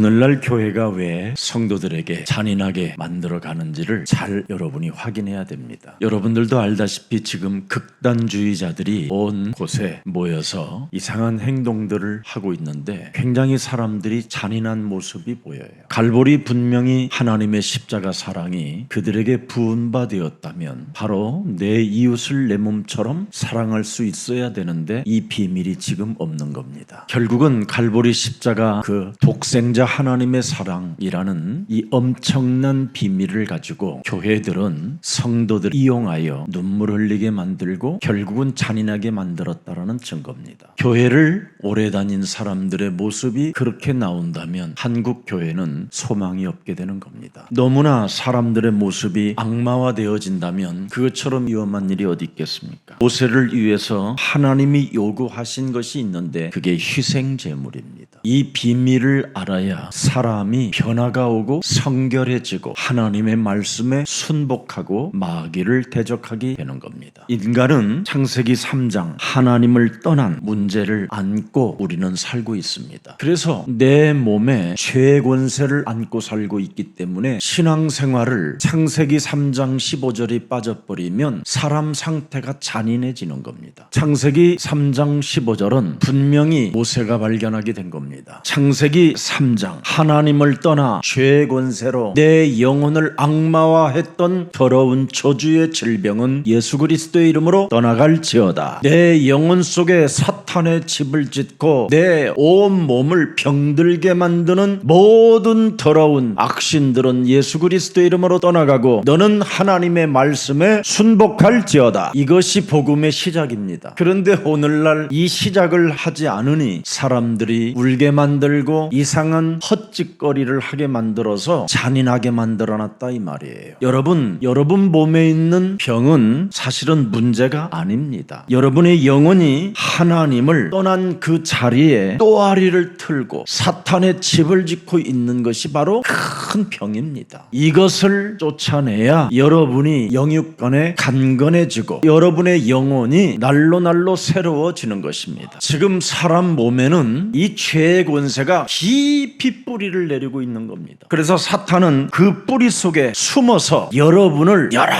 오늘날 교회가 왜 성도들에게 잔인하게 만들어가는지를 잘 여러분이 확인해야 됩니다. 여러분들도 알다시피 지금 극단주의자들이 온 곳에 모여서 이상한 행동들을 하고 있는데 굉장히 사람들이 잔인한 모습이 보여요. 갈보리 분명히 하나님의 십자가 사랑이 그들에게 부은 바 되었다면 바로 내 이웃을 내 몸처럼 사랑할 수 있어야 되는데 이 비밀이 지금 없는 겁니다. 결국은 갈보리 십자가 그 독생자 하나님의 사랑이라는 이 엄청난 비밀을 가지고 교회들은 성도들을 이용하여 눈물 흘리게 만들고 결국은 잔인하게 만들었다라는 증거입니다. 교회를 오래 다닌 사람들의 모습이 그렇게 나온다면 한국 교회는 소망이 없게 되는 겁니다. 너무나 사람들의 모습이 악마화되어진다면 그것처럼 위험한 일이 어디 있겠습니까? 모세를 위해서 하나님이 요구하신 것이 있는데 그게 희생 제물입니다. 이 비밀을 알아야 사람이 변화가 오고 성결해지고 하나님의 말씀에 순복하고 마귀를 대적하게 되는 겁니다. 인간은 창세기 3장 하나님을 떠난 문제를 안고 우리는 살고 있습니다. 그래서 내 몸에 죄의 권세를 안고 살고 있기 때문에 신앙생활을 창세기 3장 15절이 빠져버리면 사람 상태가 잔인해지는 겁니다. 창세기 3장 15절은 분명히 모세가 발견하게 된 겁니다. 창세기 3장 하나님을 떠나 죄의 권세로 내 영혼을 악마화했던 더러운 저주의 질병은 예수 그리스도의 이름으로 떠나갈지어다. 내 영혼 속에 사탄의 집을 짓고 내 온 몸을 병들게 만드는 모든 더러운 악신들은 예수 그리스도의 이름으로 떠나가고 너는 하나님의 말씀에 순복할지어다. 이것이 복음의 시작입니다. 그런데 오늘날 이 시작을 하지 않으니 사람들이 울게 만들고 이상한 헛짓거리를 하게 만들어서 잔인하게 만들어놨다 이 말이에요. 여러분 몸에 있는 병은 사실은 문제가 아닙니다. 여러분의 영혼이 하나님을 떠난 그 자리에 또아리를 틀고 사탄의 집을 짓고 있는 것이 바로 큰 병입니다. 이것을 쫓아내야 여러분이 영육간에 간건해지고 여러분의 영혼이 날로 새로워지는 것입니다. 지금 사람 몸에는 이 죄의 권세가 깊이 뿌리를 내리고 있는 겁니다. 그래서 사탄은 그 뿌리 속에 숨어서 여러분을 여러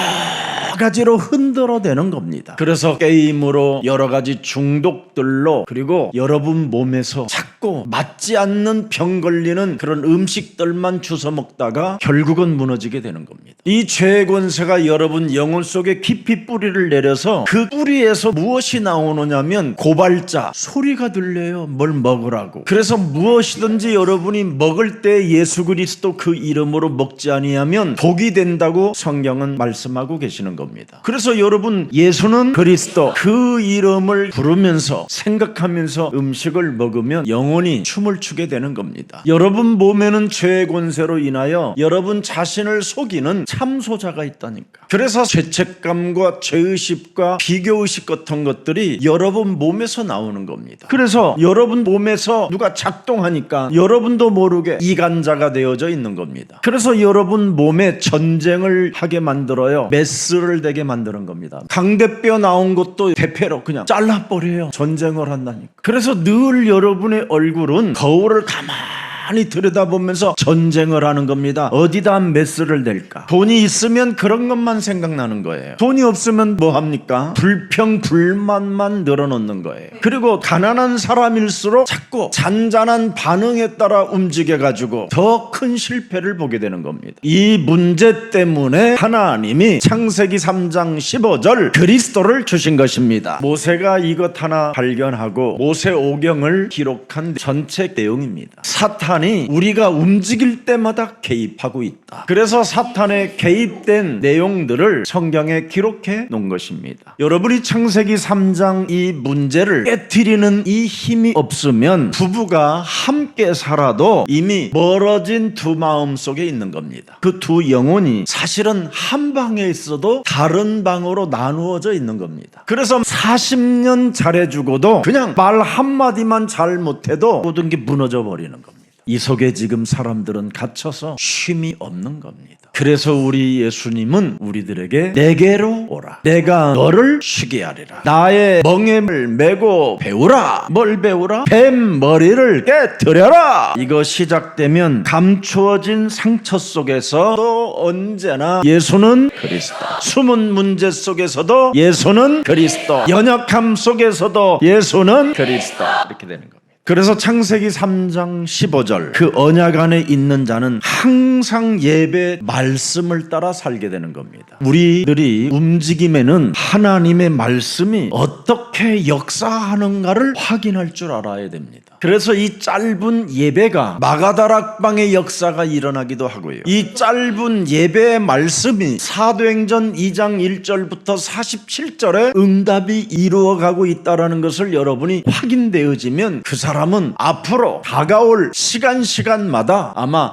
가지로 흔들어대는 겁니다. 그래서 게임으로 여러 가지 중독들로 그리고 여러분 몸에서 자꾸 맞지 않는 병 걸리는 그런 음식들만 주워 먹다가 결국은 무너지게 되는 겁니다. 이 죄의 권세가 여러분 영혼 속에 깊이 뿌리를 내려서 그 뿌리에서 무엇이 나오느냐면 고발자 소리가 들려요. 뭘 먹으라고. 그래서 무엇이든지 여러분이 먹을 때 예수 그리스도 그 이름으로 먹지 아니하면 독이 된다고 성경은 말씀하고 계시는 겁니다. 그래서 여러분 예수는 그리스도 그 이름을 부르면서 생각하면서 음식을 먹으면 영혼이 춤을 추게 되는 겁니다. 여러분 몸에는 죄의 권세로 인하여 여러분 자신을 속이는 참소자가 있다니까. 그래서 죄책감과 죄의식과 비교의식 같은 것들이 여러분 몸에서 나오는 겁니다. 그래서 여러분 몸에서 누가 작동하니까 여러분도 모르게 이간자가 되어져 있는 겁니다. 그래서 여러분 몸에 전쟁을 하게 만들어요. 메스를 되게 만드는 겁니다. 강대뼈 나온 것도 대패로 그냥 잘라버려요. 전쟁을 한다니까. 그래서 늘 여러분의 얼굴은 거울을 가만히 들여다보면서 전쟁을 하는 겁니다. 어디다 메스를 댈까? 돈이 있으면 그런 것만 생각나는 거예요. 돈이 없으면 뭐 합니까? 불평 불만만 늘어놓는 거예요. 그리고 가난한 사람일수록 자꾸 잔잔한 반응에 따라 움직여가지고 더 큰 실패를 보게 되는 겁니다. 이 문제 때문에 하나님이 창세기 3장 15절 그리스도를 주신 것입니다. 모세가 이것 하나 발견하고 모세 오경을 기록한 전체 내용입니다. 사탄이 우리가 움직일 때마다 개입하고 있다. 그래서 사탄의 개입된 내용들을 성경에 기록해 놓은 것입니다. 여러분이 창세기 3장 이 문제를 깨트리는 이 힘이 없으면 부부가 함께 살아도 이미 멀어진 두 마음 속에 있는 겁니다. 그 두 영혼이 사실은 한 방에 있어도 다른 방으로 나누어져 있는 겁니다. 그래서 40년 잘해주고도 그냥 말 한마디만 잘못해도 모든 게 무너져 버리는 겁니다. 이 속에 지금 사람들은 갇혀서 쉼이 없는 겁니다. 그래서 우리 예수님은 우리들에게 내게로 오라. 내가 너를 쉬게 하리라. 나의 멍에를 메고 배우라. 뭘 배우라? 뱀 머리를 깨뜨려라. 이거 시작되면 감추어진 상처 속에서도 언제나 예수는 그리스도. 숨은 문제 속에서도 예수는 그리스도. 연약함 속에서도 예수는 그리스도. 이렇게 되는 겁니다. 그래서 창세기 3장 15절 그 언약 안에 있는 자는 항상 예배 말씀을 따라 살게 되는 겁니다. 우리들이 움직임에는 하나님의 말씀이 어떻게 역사하는가를 확인할 줄 알아야 됩니다. 그래서 이 짧은 예배가 마가다락방의 역사가 일어나기도 하고요. 이 짧은 예배의 말씀이 사도행전 2장 1절부터 47절에 응답이 이루어가고 있다는 것을 여러분이 확인되어지면 그 사람은 앞으로 다가올 시간마다 아마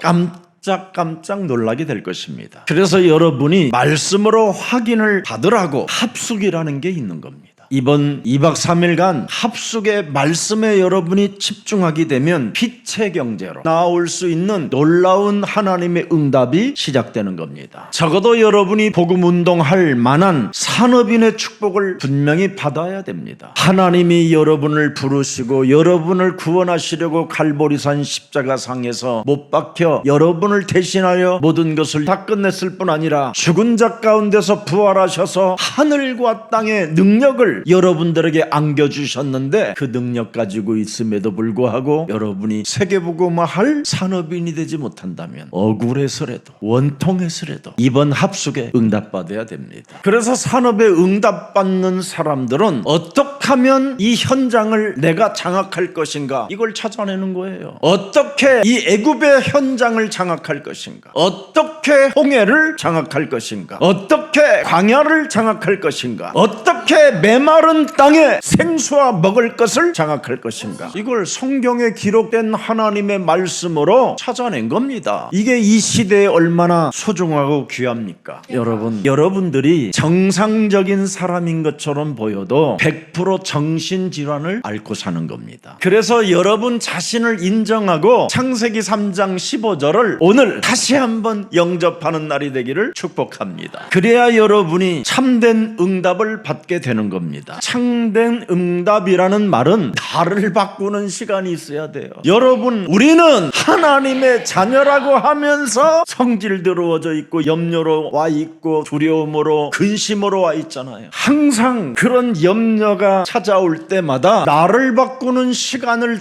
깜짝 놀라게 될 것입니다. 그래서 여러분이 말씀으로 확인을 받으라고 합숙이라는 게 있는 겁니다. 이번 2박 3일간 합숙의 말씀에 여러분이 집중하게 되면 빛의 경제로 나올 수 있는 놀라운 하나님의 응답이 시작되는 겁니다. 적어도 여러분이 복음 운동할 만한 산업인의 축복을 분명히 받아야 됩니다. 하나님이 여러분을 부르시고 여러분을 구원하시려고 갈보리산 십자가상에서 못 박혀 여러분을 대신하여 모든 것을 다 끝냈을 뿐 아니라 죽은 자 가운데서 부활하셔서 하늘과 땅의 능력을 여러분들에게 안겨주셨는데 그 능력 가지고 있음에도 불구하고 여러분이 세계복음화할 산업인이 되지 못한다면 억울해서라도 원통해서라도 이번 합숙에 응답받아야 됩니다. 그래서 산업에 응답받는 사람들은 어떻게 하면 이 현장을 내가 장악할 것인가 이걸 찾아내는 거예요. 어떻게 이 애굽의 현장을 장악할 것인가, 어떻게 홍해를 장악할 것인가, 어떻게 광야를 장악할 것인가, 어떻게 메마른 땅에 생수와 먹을 것을 장악할 것인가, 이걸 성경에 기록된 하나님의 말씀으로 찾아낸 겁니다. 이게 이 시대에 얼마나 소중하고 귀합니까? 여러분들이 정상적인 사람인 것처럼 보여도 100% 정신질환을 앓고 사는 겁니다. 그래서 여러분 자신을 인정하고 창세기 3장 15절을 오늘 다시 한번 영접하는 날이 되기를 축복합니다. 그래야 여러분이 참된 응답을 받게 되는 겁니다. 참된 응답이라는 말은 나를 바꾸는 시간이 있어야 돼요. 여러분, 우리는 하나님의 자녀라고 하면서 성질 들어워져 있고 염려로 와 있고 두려움으로 근심으로 와 있잖아요. 항상 그런 염려가 찾아올 때마다 나를 바꾸는 시간을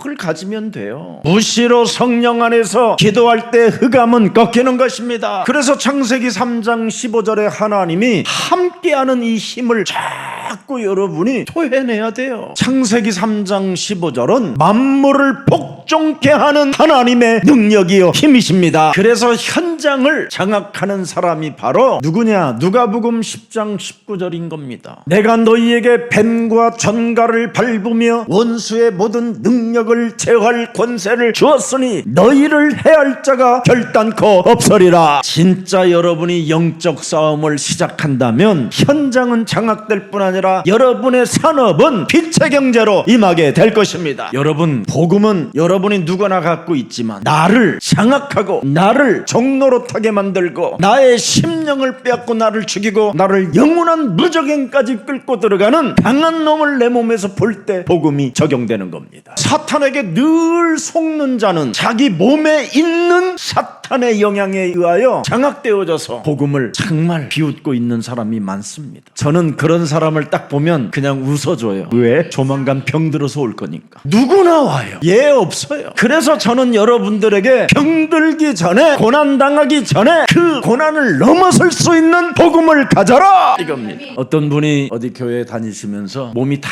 늘 가지면 돼요. 무시로 성령 안에서 기도할 때 흑암은 꺾이는 것입니다. 그래서 창세기 3장 15절에 하나님이 함께하는 이 힘을 자꾸 여러분이 토해내야 돼요. 창세기 3장 15절은 만물을 복종케 하는 하나님의 능력이요 힘이십니다. 그래서 현장을 장악하는 사람이 바로 누구냐? 누가복음 10장 19절인 겁니다. 내가 너희에게 뱀과 전갈을 밟으며 원수의 모든 능력을 제어할 권세를 주었으니 너희를 해할 자가 결단코 없으리라. 진짜 여러분이 영적 싸움을 시작한다면 현장은 장악될 뿐 아니라 여러분의 산업은 빛의 경제로 임하게 될 것입니다. 여러분, 복음은 여러분이 누구나 갖고 있지만 나를 장악하고 나를 종노릇하게 만들고 나의 심령을 빼앗고 나를 죽이고 나를 영원한 무적행까지 끌고 들어가는 강한 놈을 내 몸에서 볼 때 복음이 적용되는 겁니다. 사탄에게 늘 속는 자는 자기 몸에 있는 사탄의 영향에 의하여 장악되어져서 복음을 정말 비웃고 있는 사람이 많습니다. 저는 그런 사람을 딱 보면 그냥 웃어줘요. 왜? 조만간 병 들어서 올 거니까. 누구나 와요. 예 없어요. 그래서 저는 여러분들에게 병들기 전에, 고난당하기 전에 그 고난을 넘어설 수 있는 복음을 가져라 이겁니다. 어떤 분이 어디 교회에 다니시면서 몸이 다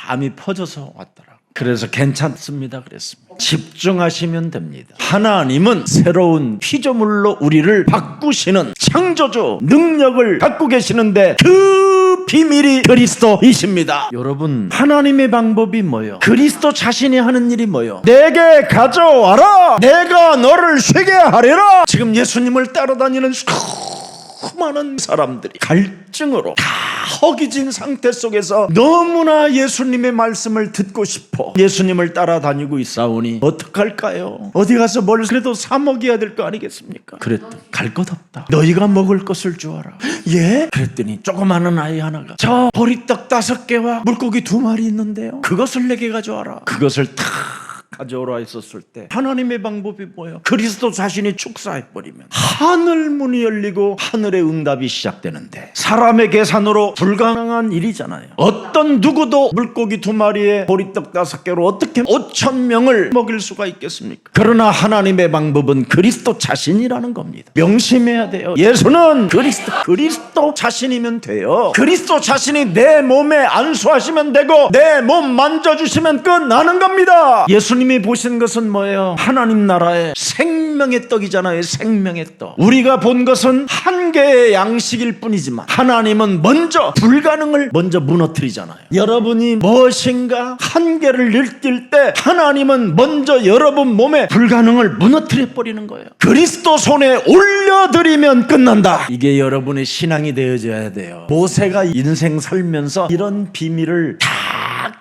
암이 퍼져서 왔더라고요. 그래서 괜찮습니다 그랬습니다. 집중하시면 됩니다. 하나님은 새로운 피조물로 우리를 바꾸시는 창조주 능력을 갖고 계시는데 그 비밀이 그리스도이십니다. 여러분, 하나님의 방법이 뭐예요? 그리스도 자신이 하는 일이 뭐예요? 내게 가져와라, 내가 너를 쉬게 하리라. 지금 예수님을 따라다니는 수많은 사람들이 갈증으로 다 허기진 상태 속에서 너무나 예수님의 말씀을 듣고 싶어 예수님을 따라다니고 있사오니 어떡할까요? 어디 가서 뭘 그래도 사 먹여야 될 거 아니겠습니까? 그랬더니 갈 것 없다. 너희가 먹을 것을 주어라. 예? 그랬더니 조그마한 아이 하나가 저 보리떡 5개와 물고기 2마리 있는데요, 그것을 내게 가져와라. 그것을 탁 가져오라 했었을 때 하나님의 방법이 뭐예요? 그리스도 자신이 축사해버리면 하늘 문이 열리고 하늘의 응답이 시작되는데, 사람의 계산으로 불가능한 일이잖아요. 어떤 누구도 물고기 2마리에 보리떡 5개로 어떻게 5,000명을 먹일 수가 있겠습니까? 그러나 하나님의 방법은 그리스도 자신이라는 겁니다. 명심해야 돼요. 예수는 그리스도 자신이면 돼요. 그리스도 자신이 내 몸에 안수하시면 되고 내 몸 만져주시면 끝나는 겁니다. 예수님이 보신 것은 뭐예요? 하나님 나라의 생명의 떡이잖아요. 생명의 떡. 우리가 본 것은 한 개의 양식일 뿐이지만 하나님은 먼저 불가능을 먼저 무너뜨리잖아요. 여러분이 무엇인가 한계를 느낄 때 하나님은 먼저 여러분 몸에 불가능을 무너뜨려 버리는 거예요. 그리스도 손에 올려드리면 끝난다. 이게 여러분의 신앙이 되어져야 돼요. 모세가 인생 살면서 이런 비밀을 다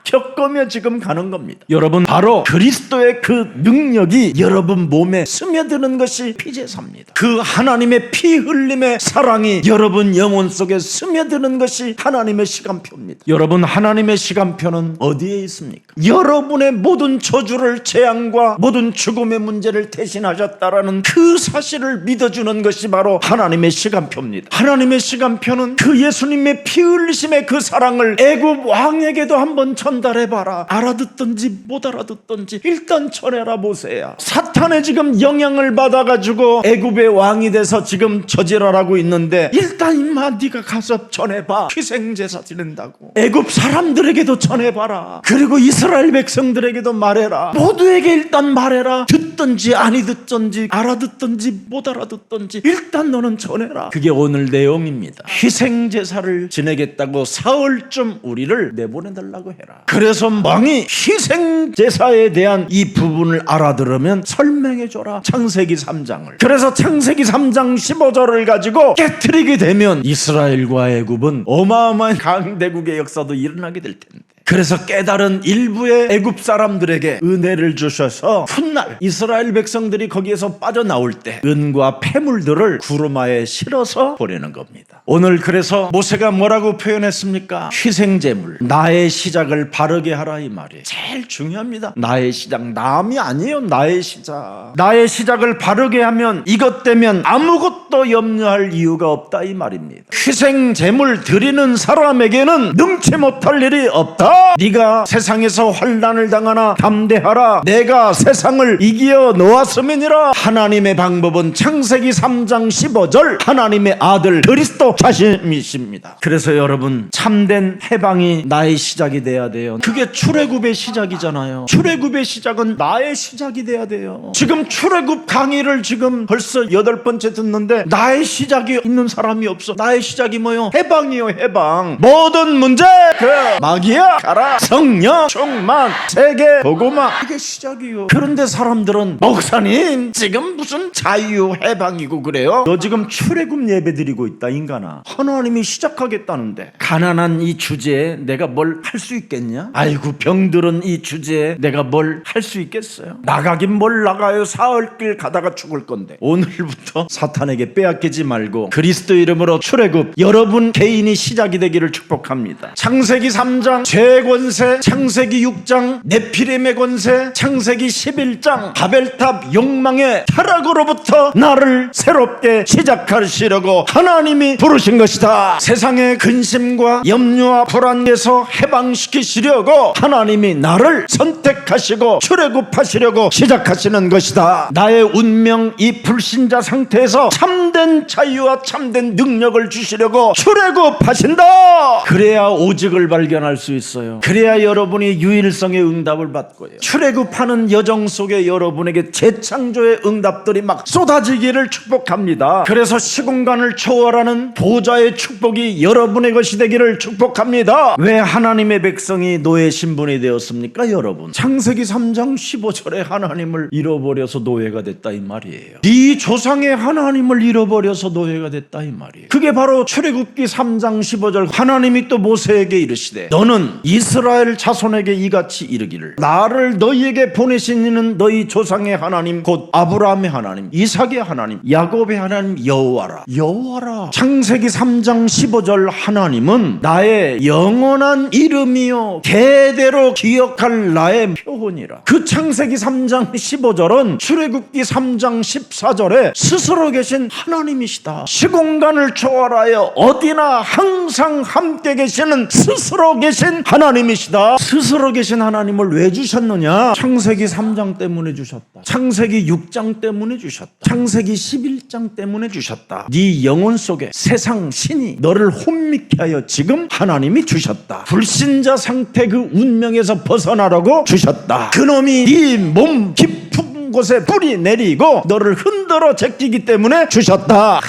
겪으며 지금 가는 겁니다. 여러분, 바로 그리스도의 그 능력이 여러분 몸에 스며드는 것이 피제사입니다. 그 하나님의 피 흘림의 사랑이 여러분 영혼 속에 스며드는 것이 하나님의 시간표입니다. 여러분, 하나님의 시간표는 어디에 있습니까? 여러분의 모든 저주를, 재앙과 모든 죽음의 문제를 대신하셨다라는 그 사실을 믿어주는 것이 바로 하나님의 시간표입니다. 하나님의 시간표는 그 예수님의 피 흘리심의 그 사랑을 애굽 왕에게도 한번 전달해봐라. 알아듣든지 못 알아듣든지 일단 전해라. 모세야, 사탄의 지금 영향을 받아가지고 애굽의 왕이 돼서 지금 저질하라고 있는데 일단 임마 네가 가서 전해봐. 희생제사 드린다고 애굽 사람들에게도 전해봐라. 그리고 이스라엘 백성들에게도 말해라. 모두에게 일단 말해라. 듣든지 아니 듣든지 알아듣든지 못 알아듣든지 일단 너는 전해라. 그게 오늘 내용입니다. 희생제사를 지내겠다고 사흘쯤 우리를 내보내달라고 해라. 그래서 왕이 희생제사에 대한 이 부분을 알아들으면 설명해줘라. 창세기 3장을. 그래서 창세기 3장 15절을 가지고 깨트리게 되면 이스라엘과 애굽은 어마어마한 강대국의 역사도 일어나게 될 텐데, 그래서 깨달은 일부의 애굽 사람들에게 은혜를 주셔서 훗날 이스라엘 백성들이 거기에서 빠져나올 때 은과 폐물들을 구루마에 실어서 보내는 겁니다. 오늘 그래서 모세가 뭐라고 표현했습니까? 희생제물, 나의 시작을 바르게 하라, 이 말이에요. 제일 중요합니다. 나의 시작, 남이 아니에요. 나의 시작. 나의 시작을 바르게 하면 이것 되면 아무것도 염려할 이유가 없다, 이 말입니다. 희생제물 드리는 사람에게는 능치 못할 일이 없다. 네가 세상에서 환난을 당하나 담대하라. 내가 세상을 이겨 놓았음이니라. 하나님의 방법은 창세기 3장 15절 하나님의 아들 그리스도 자신이십니다. 그래서 여러분, 참된 해방이 나의 시작이 돼야 돼요. 그게 출애굽의 시작이잖아요. 출애굽의 시작은 나의 시작이 돼야 돼요. 지금 출애굽 강의를 지금 벌써 8번째 듣는데 나의 시작이 있는 사람이 없어. 나의 시작이 뭐요? 해방이요. 해방. 모든 문제 그 마귀야 가라. 성령 충만 세계 복음화, 이게 시작이요. 그런데 사람들은 목사님 지금 무슨 자유 해방이고 그래요? 너 지금 출애굽 예배 드리고 있다 인간아. 하나님이 시작하겠다는데 가난한 이 주제에 내가 뭘 할 수 있겠냐? 아이고 병들은 이 주제에 내가 뭘 할 수 있겠어요? 나가긴 뭘 나가요. 사흘길 가다가 죽을 건데. 오늘부터 사탄에게 빼앗기지 말고 그리스도 이름으로 출애굽 여러분 개인이 시작이 되기를 축복합니다. 창세기 3장 죄권세, 창세기 6장 네피림의 권세, 창세기 11장 바벨탑 욕망의 타락으로부터 나를 새롭게 시작하시려고 하나님이 부르신 것이다. 세상의 근심과 염려와 불안에서 해방시키시려고 하나님이 나를 선택하시고 출애굽하시려고 시작하시는 것이다. 나의 운명 이 불신자 상태에서 참된 자유와 참된 능력을 주시려고 출애굽하신다. 그래야 오직을 발견할 수 있어요. 주셔서요. 그래야 여러분이 유일성의 응답을 받고요. 출애굽하는 여정 속에 여러분에게 재창조의 응답들이 막 쏟아지기를 축복합니다. 그래서 시공간을 초월하는 보좌의 축복이 여러분의 것이 되기를 축복합니다. 왜 하나님의 백성이 노예 신분이 되었습니까, 여러분? 창세기 3장 15절에 하나님을 잃어버려서 노예가 됐다 이 말이에요. 네 조상의 하나님을 잃어버려서 노예가 됐다 이 말이에요. 그게 바로 출애굽기 3장 15절 하나님이 또 모세에게 이르시되 너는 이스라엘 자손에게 이같이 이르기를 나를 너희에게 보내신 이는 너희 조상의 하나님 곧 아브라함의 하나님 이삭의 하나님 야곱의 하나님 여호와라. 여호와라. 창세기 3장 15절 하나님은 나의 영원한 이름이요 대대로 기억할 나의 표본이라. 그 창세기 3장 15절은 출애굽기 3장 14절에 스스로 계신 하나님이시다. 시공간을 초월하여 어디나 항상 함께 계시는 스스로 계신 하나님이시다. 스스로 계신 하나님을 왜 주셨느냐? 창세기 3장 때문에 주셨다. 창세기 6장 때문에 주셨다. 창세기 11장 때문에 주셨다. 네 영혼 속에 세상 신이 너를 혼미케 하여 지금 하나님이 주셨다. 불신자 상태 그 운명에서 벗어나라고 주셨다. 그놈이 네 몸 깊은 곳에 뿌리 내리고 너를 흔들어 제끼기 때문에 주셨다.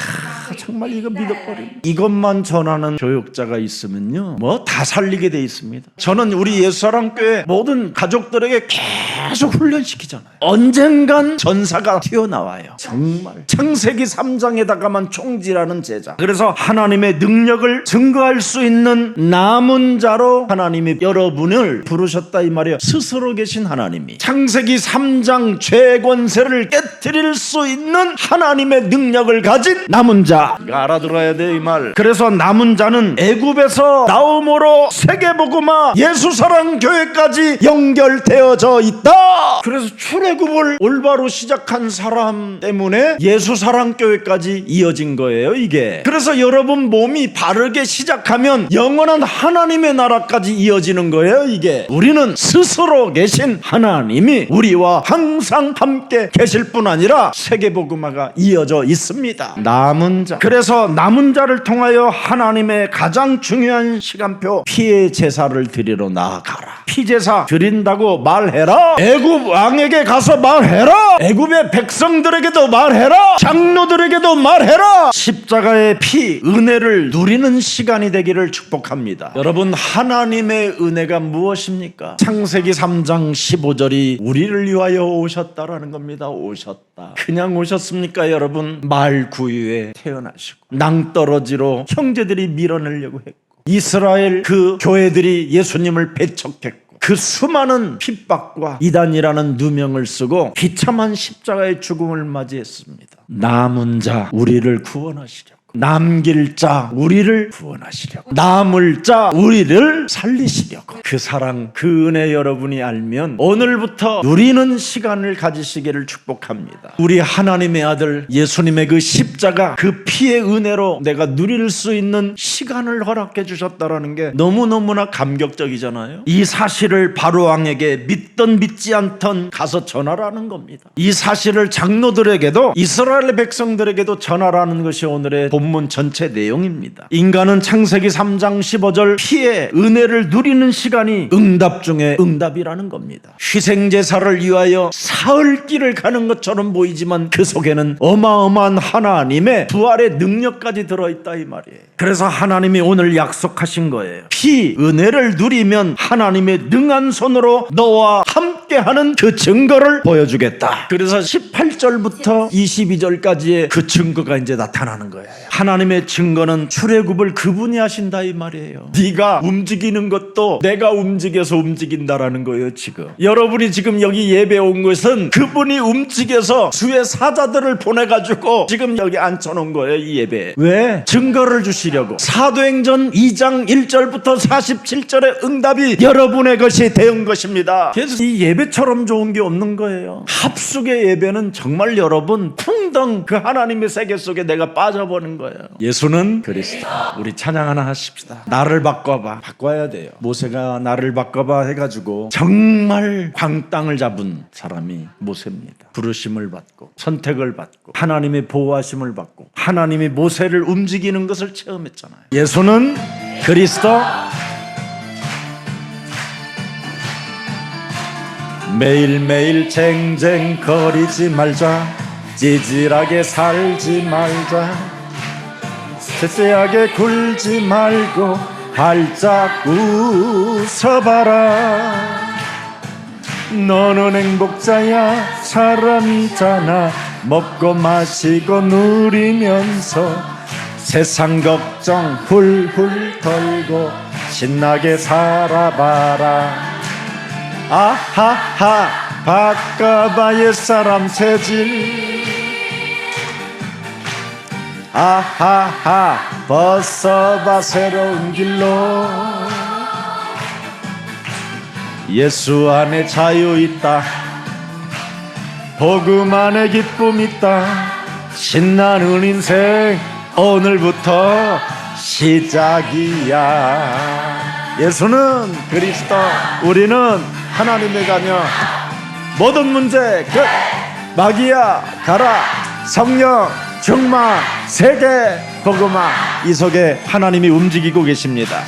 정말 이거 믿어버립니다. 이것만 전하는 교육자가 있으면요 뭐 다 살리게 돼 있습니다. 저는 우리 예수사랑교회 모든 가족들에게 계속 훈련시키잖아요. 언젠간 전사가 튀어나와요. 정말 창세기 3장에다가만 총질하는 제자. 그래서 하나님의 능력을 증거할 수 있는 남은 자로 하나님이 여러분을 부르셨다 이 말이에요. 스스로 계신 하나님이 창세기 3장 죄권세를 깨트릴 수 있는 하나님의 능력을 가진 남은 자. 이거 알아들어야 돼 이 말. 그래서 남은 자는 애굽에서 나옴으로 세계복음화 예수사랑교회까지 연결되어져 있다. 그래서 출애굽을 올바로 시작한 사람 때문에 예수사랑교회까지 이어진 거예요 이게. 그래서 여러분 몸이 바르게 시작하면 영원한 하나님의 나라까지 이어지는 거예요 이게. 우리는 스스로 계신 하나님이 우리와 항상 함께 계실 뿐 아니라 세계복음화가 이어져 있습니다. 남은 자. 그래서 남은 자를 통하여 하나님의 가장 중요한 시간표 피의 제사를 드리러 나아가라. 피제사 드린다고 말해라. 애굽 왕에게 가서 말해라. 애굽의 백성들에게도 말해라. 장로들에게도 말해라. 십자가의 피 은혜를 누리는 시간이 되기를 축복합니다. 여러분 하나님의 은혜가 무엇입니까? 창세기 3장 15절이 우리를 위하여 오셨다라는 겁니다. 오셨다. 그냥 오셨습니까 여러분? 말구유에 태어나시고 낭떠러지로 형제들이 밀어내려고 했고 이스라엘 그 교회들이 예수님을 배척했고 그 수많은 핍박과 이단이라는 누명을 쓰고 비참한 십자가의 죽음을 맞이했습니다. 남은 자 우리를 구원하시려고, 남길 자 우리를 구원하시려고, 남을 자 우리를 살리시려고. 그 사랑 그 은혜 여러분이 알면 오늘부터 누리는 시간을 가지시기를 축복합니다. 우리 하나님의 아들 예수님의 그 십자가 그 피의 은혜로 내가 누릴 수 있는 시간을 허락해 주셨다라는 게 너무너무나 감격적이잖아요. 이 사실을 바로왕에게 믿던 믿지 않던 가서 전하라는 겁니다. 이 사실을 장로들에게도 이스라엘 백성들에게도 전하라는 것이 오늘의 본문 전체 내용입니다. 인간은 창세기 3장 15절 피의 은혜를 누리는 시간이 응답 중에 응답이라는 겁니다. 희생제사를 위하여 사흘길을 가는 것처럼 보이지만 그 속에는 어마어마한 하나님의 부활의 능력까지 들어있다 이 말이에요. 그래서 하나님이 오늘 약속하신 거예요. 피 은혜를 누리면 하나님의 능한 손으로 너와 함께하는 그 증거를 보여주겠다. 그래서 18절부터 22절까지의 그 증거가 이제 나타나는 거예요. 하나님의 증거는 출애굽을 그분이 하신다 이 말이에요. 네가 움직이는 것도 내가 움직여서 움직인다라는 거예요. 지금 여러분이 지금 여기 예배 온 것은 그분이 움직여서 주의 사자들을 보내가지고 지금 여기 앉혀놓은 거예요. 이 예배 왜? 증거를 주시려고. 사도행전 2장 1절부터 47절의 응답이 여러분의 것이 되은 것입니다. 그래서 이 예배처럼 좋은 게 없는 거예요. 합숙의 예배는 정말 여러분 풍덩 그 하나님의 세계 속에 내가 빠져버린 거예요. 예수는 그리스도. 우리 찬양 하나 하십시다. 나를 바꿔봐. 바꿔야 돼요. 모세가 나를 바꿔봐 해가지고 정말 광땅을 잡은 사람이 모세입니다. 부르심을 받고 선택을 받고 하나님의 보호하심을 받고 하나님이 모세를 움직이는 것을 체험했잖아요. 예수는 그리스도. 매일매일 쟁쟁거리지 말자, 찌질하게 살지 말자, 쎄쎄하게 굴지 말고 활짝 웃어봐라. 너는 행복자야, 사람이잖아. 먹고 마시고 누리면서 세상 걱정 훌훌 털고 신나게 살아봐라. 아하하, 바꿔봐 옛사람 체질. 아하하, 벗어봐 새로운 길로. 예수 안에 자유 있다, 복음 안에 기쁨 있다. 신나는 인생 오늘부터 시작이야. 예수는 그리스도, 우리는 하나님의 자녀. 모든 문제 끝. 마귀야 가라. 성령 충만, 세계 복음화. 이 속에 하나님이 움직이고 계십니다.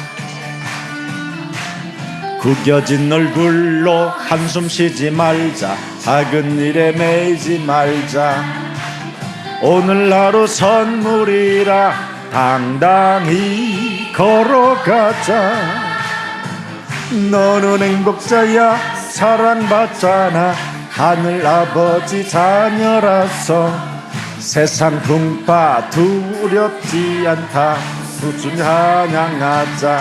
구겨진 얼굴로 한숨 쉬지 말자, 작은 일에 매이지 말자. 오늘 하루 선물이라 당당히 걸어가자. 너는 행복자야, 사랑받잖아. 하늘 아버지 자녀라서 세상 풍파 두렵지 않다. 꾸준히 찬양하자.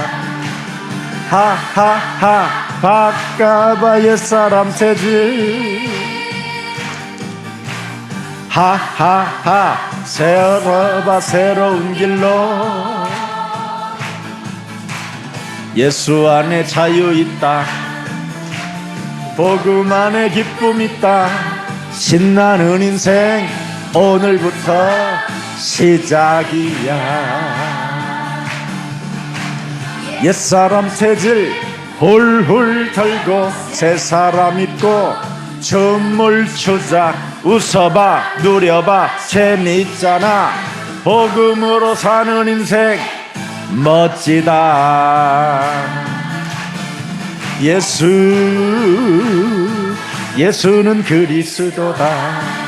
하하하, 바꿔봐 옛사람 체질. 하하하, 세워봐 새로운 길로. 예수 안에 자유 있다, 복음 안에 기쁨 있다. 신나는 인생 오늘부터 시작이야. 옛사람 체질 훌훌 털고 새사람 입고 춤을 추자. 웃어봐, 누려봐, 재미있잖아. 복음으로 사는 인생 멋지다. 예수는 그리스도다.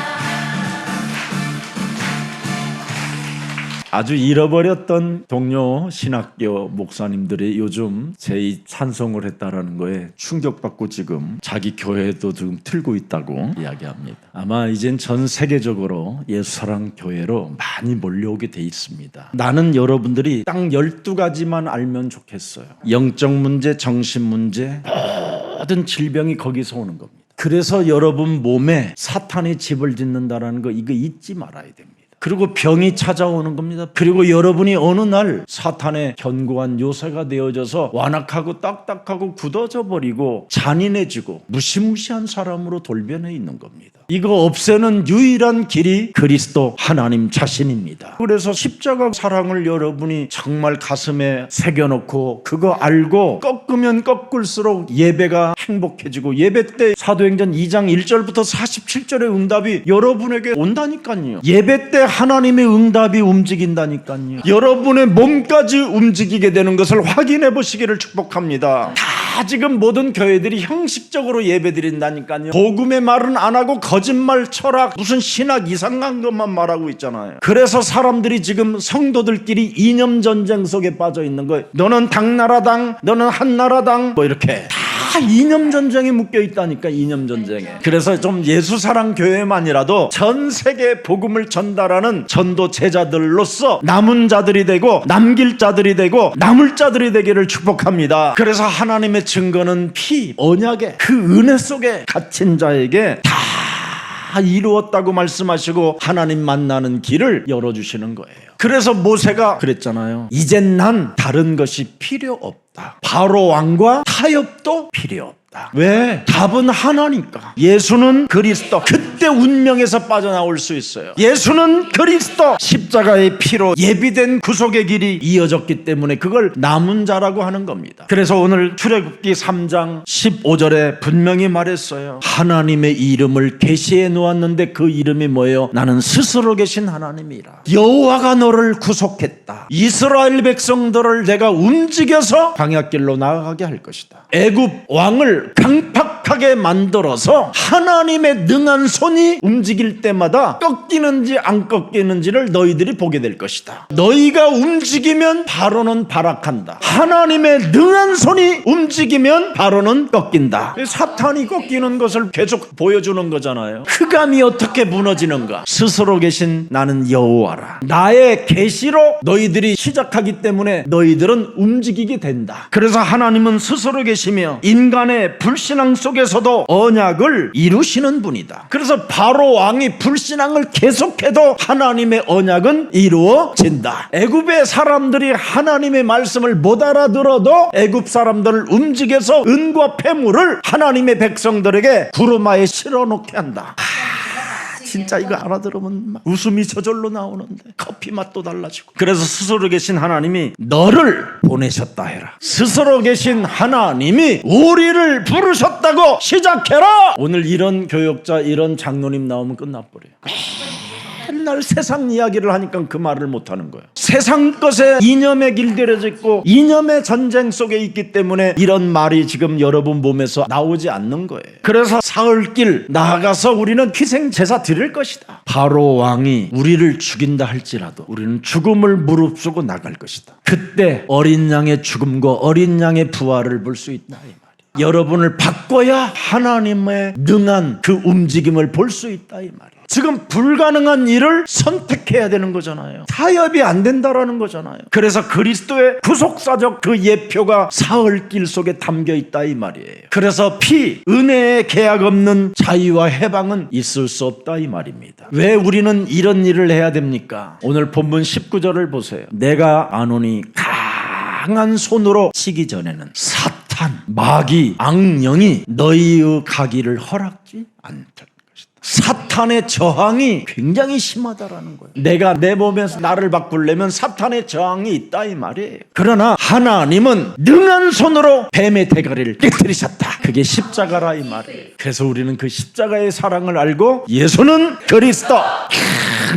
아주 잃어버렸던 동료 신학교 목사님들이 요즘 제 찬송을 했다라는 거에 충격받고 지금 자기 교회도 지금 틀고 있다고 이야기합니다. 아마 이젠 전 세계적으로 예수사랑 교회로 많이 몰려오게 돼 있습니다. 나는 여러분들이 딱 12가지만 알면 좋겠어요. 영적 문제, 정신 문제, 모든 질병이 거기서 오는 겁니다. 그래서 여러분 몸에 사탄이 집을 짓는다라는 거, 이거 잊지 말아야 됩니다. 그리고 병이 찾아오는 겁니다. 그리고 여러분이 어느 날 사탄의 견고한 요새가 되어져서 완악하고 딱딱하고 굳어져 버리고 잔인해지고 무시무시한 사람으로 돌변해 있는 겁니다. 이거 없애는 유일한 길이 그리스도 하나님 자신입니다. 그래서 십자가 사랑을 여러분이 정말 가슴에 새겨놓고 그거 알고 꺾으면 꺾을수록 예배가 행복해지고, 예배 때 사도행전 2장 1절부터 47절의 응답이 여러분에게 온다니까요. 예배 때 하나님의 응답이 움직인다니까요. 여러분의 몸까지 움직이게 되는 것을 확인해 보시기를 축복합니다. 다 지금 모든 교회들이 형식적으로 예배 드린다니까요. 복음의 말은 안 하고 거짓말, 철학, 무슨 신학 이상한 것만 말하고 있잖아요. 그래서 사람들이 지금 성도들끼리 이념 전쟁 속에 빠져 있는 거예요. 너는 당나라당, 너는 한나라당, 뭐 이렇게 다 이념 전쟁에 묶여 있다니까. 이념 전쟁에. 그래서 좀 예수사랑 교회만이라도 전 세계 복음을 전달하는 전도 제자들로서 남은 자들이 되고 남길 자들이 되고 남을 자들이 되기를 축복합니다. 그래서 하나님의 증거는 피, 언약의 그 은혜 속에 갇힌 자에게 다 이루었다고 말씀하시고 하나님 만나는 길을 열어주시는 거예요. 그래서 모세가 그랬잖아요. 이젠 난 다른 것이 필요 없다. 바로 왕과 타협도 필요 없다. 왜? 답은 하나니까. 예수는 그리스도. 그때 운명에서 빠져나올 수 있어요. 예수는 그리스도. 십자가의 피로 예비된 구속의 길이 이어졌기 때문에 그걸 남은 자라고 하는 겁니다. 그래서 오늘 출애굽기 3장 15절에 분명히 말했어요. 하나님의 이름을 계시해 놓았는데 그 이름이 뭐예요? 나는 스스로 계신 하나님이라. 여호와가 너를 구속했다. 이스라엘 백성들을 내가 움직여서 광야길로 나아가게 할 것이다. 애굽 왕을 우리를 강팍하게 만들어서 하나님의 능한 손이 움직일 때마다 꺾이는지 안 꺾이는지를 너희들이 보게 될 것이다. 너희가 움직이면 바로는 발악한다. 하나님의 능한 손이 움직이면 바로는 꺾인다. 사탄이 꺾이는 것을 계속 보여주는 거잖아요. 흑암이 어떻게 무너지는가? 스스로 계신 나는 여호와라. 나의 계시로 너희들이 시작하기 때문에 너희들은 움직이게 된다. 그래서 하나님은 스스로 계시며 인간의 불신앙 속에서도 언약을 이루시는 분이다. 그래서 바로 왕이 불신앙을 계속해도 하나님의 언약은 이루어진다. 애굽의 사람들이 하나님의 말씀을 못 알아들어도 애굽 사람들을 움직여서 은과 폐물을 하나님의 백성들에게 구루마에 실어놓게 한다. 진짜 이거 알아들으면 막 웃음이 저절로 나오는데 커피 맛도 달라지고. 그래서 스스로 계신 하나님이 너를 보내셨다 해라. 스스로 계신 하나님이 우리를 부르셨다고 시작해라. 오늘 이런 교역자 이런 장로님 나오면 끝나버려요. 맨날 세상 이야기를 하니까 그 말을 못하는 거예요. 세상 것에 이념에 길들여져 있고 이념의 전쟁 속에 있기 때문에 이런 말이 지금 여러분 몸에서 나오지 않는 거예요. 그래서 사흘길 나아가서 우리는 희생 제사 드릴 것이다. 바로 왕이 우리를 죽인다 할지라도 우리는 죽음을 무릅쓰고 나갈 것이다. 그때 어린 양의 죽음과 어린 양의 부활을 볼 수 있다 이 말이에요. 여러분을 바꿔야 하나님의 능한 그 움직임을 볼 수 있다 이 말이에요. 지금 불가능한 일을 선택해야 되는 거잖아요. 타협이 안 된다라는 거잖아요. 그래서 그리스도의 구속사적 그 예표가 사흘길 속에 담겨 있다 이 말이에요. 그래서 은혜의 계약 없는 자유와 해방은 있을 수 없다 이 말입니다. 왜 우리는 이런 일을 해야 됩니까? 오늘 본문 19절을 보세요. 내가 아노니 강한 손으로 치기 전에는 사탄, 마귀, 악령이 너희의 가기를 허락지 않다. 사탄의 저항이 굉장히 심하다라는 거예요. 내가 내 몸에서 나를 바꾸려면 사탄의 저항이 있다 이 말이에요. 그러나 하나님은 능한 손으로 뱀의 대가리를 깨뜨리셨다. 그게 십자가라 이 말이에요. 그래서 우리는 그 십자가의 사랑을 알고 예수는 그리스도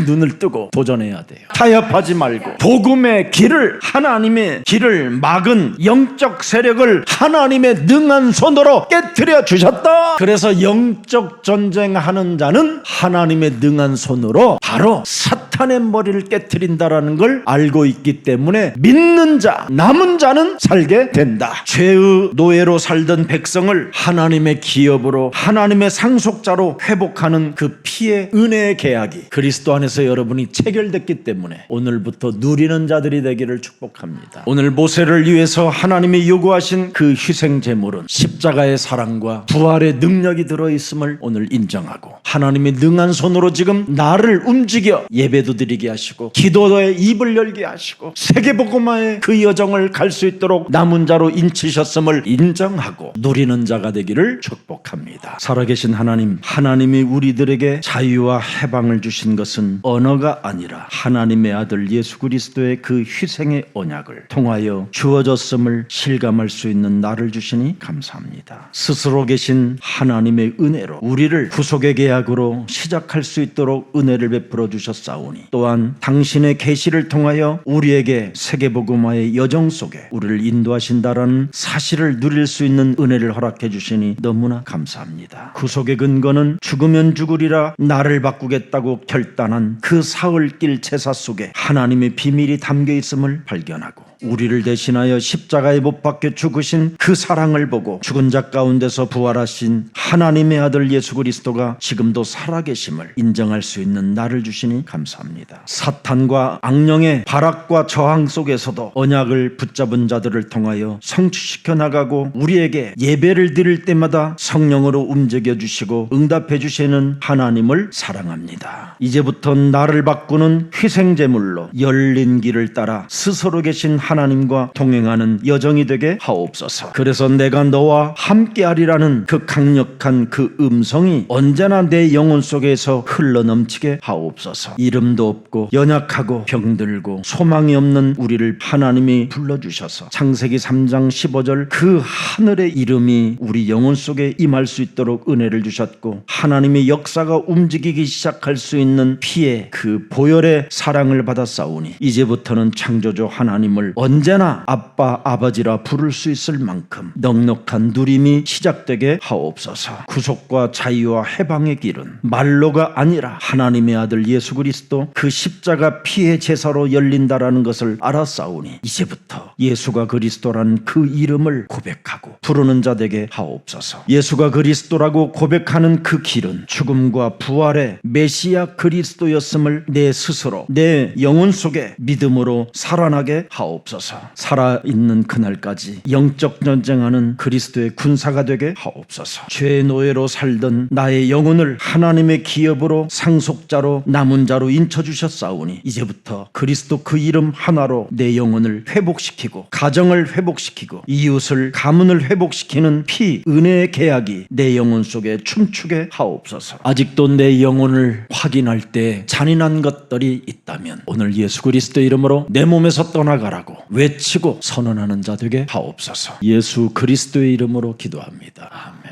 눈을 뜨고 도전해야 돼요. 타협하지 말고 복음의 길을 하나님의 길을 막은 영적 세력을 하나님의 능한 손으로 깨뜨려 주셨다. 그래서 영적 전쟁하는 자는 하나님의 능한 손으로 바로 사탄의 머리를 깨뜨린다라는 걸 알고 있기 때문에 믿는 자, 남은 자는 살게 된다. 죄의 노예로 살던 백성을 하나님의 기업으로 하나님의 상속자로 회복하는 그 피의 은혜의 계약이 그리스도 안에서 여러분이 체결됐기 때문에 오늘부터 누리는 자들이 되기를 축복합니다. 오늘 모세를 위해서 하나님이 요구하신 그 희생 제물은 십자가의 사랑과 부활의 능력이 들어있음을 오늘 인정하고 하나님의 능한 손으로 지금 나를 움직여 예배도 드리게 하시고 기도의 입을 열게 하시고 세계복음화의 그 여정을 갈 수 있도록 남은 자로 인치셨음을 인정하고 누리는 자가 되기를 축복합니다. 살아계신 하나님, 하나님이 우리들에게 자유와 해방을 주신 것은 언어가 아니라 하나님의 아들 예수 그리스도의 그 희생의 언약을 통하여 주어졌음을 실감할 수 있는 나를 주시니 감사합니다. 스스로 계신 하나님의 은혜로 우리를 구속의 계약으로 시작할 수 있도록 은혜를 베풀어 주셨사오니 또한 당신의 계시를 통하여 우리에게 세계복음화의 여정 속에 우리를 인도하신다라는 사실을 누릴 수 있는 은혜를 허락해 주시니 너무나 감사합니다. 구속의 근거는 죽으면 죽으리라 나를 바꾸겠다고 결단한 그 사흘길 제사 속에 하나님의 비밀이 담겨 있음을 발견하고 우리를 대신하여 십자가에 못 박혀 죽으신 그 사랑을 보고 죽은 자 가운데서 부활하신 하나님의 아들 예수 그리스도가 지금도 살아계심을 인정할 수 있는 나를 주시니 감사합니다. 사탄과 악령의 발악과 저항 속에서도 언약을 붙잡은 자들을 통하여 성취시켜 나가고 우리에게 예배를 드릴 때마다 성령으로 움직여 주시고 응답해 주시는 하나님을 사랑합니다. 이제부터 나를 바꾸는 희생제물로 열린 길을 따라 스스로 계신 하나님과 동행하는 여정이 되게 하옵소서. 그래서 내가 너와 함께하리라는 그 강력한 그 음성이 언제나 내 영혼 속에서 흘러넘치게 하옵소서. 이름도 없고 연약하고 병들고 소망이 없는 우리를 하나님이 불러주셔서 창세기 3장 15절 그 하늘의 이름이 우리 영혼 속에 임할 수 있도록 은혜를 주셨고 하나님의 역사가 움직이기 시작할 수 있는 피의 그 보혈의 사랑을 받았사오니 이제부터는 창조주 하나님을 언제나 아빠 아버지라 부를 수 있을 만큼 넉넉한 누림이 시작되게 하옵소서. 구속과 자유와 해방의 길은 말로가 아니라 하나님의 아들 예수 그리스도 그 십자가 피의 제사로 열린다라는 것을 알았사오니 이제부터 예수가 그리스도란 그 이름을 고백하고 부르는 자 되게 하옵소서. 예수가 그리스도라고 고백하는 그 길은 죽음과 부활의 메시아 그리스도였음을 내 스스로 내 영혼 속에 믿음으로 살아나게 하옵소서. 살아있는 그날까지 영적 전쟁하는 그리스도의 군사가 되게 하옵소서. 죄의 노예로 살던 나의 영혼을 하나님의 기업으로 상속자로 남은 자로 인쳐주셨사오니 이제부터 그리스도 그 이름 하나로 내 영혼을 회복시키고 가정을 회복시키고 이웃을 가문을 회복시키는 피 은혜의 계약이 내 영혼 속에 춤추게 하옵소서. 아직도 내 영혼을 확인할 때 잔인한 것들이 있다면 오늘 예수 그리스도 이름으로 내 몸에서 떠나가라고 외치고 선언하는 자 되게 하옵소서. 예수 그리스도의 이름으로 기도합니다. 아멘.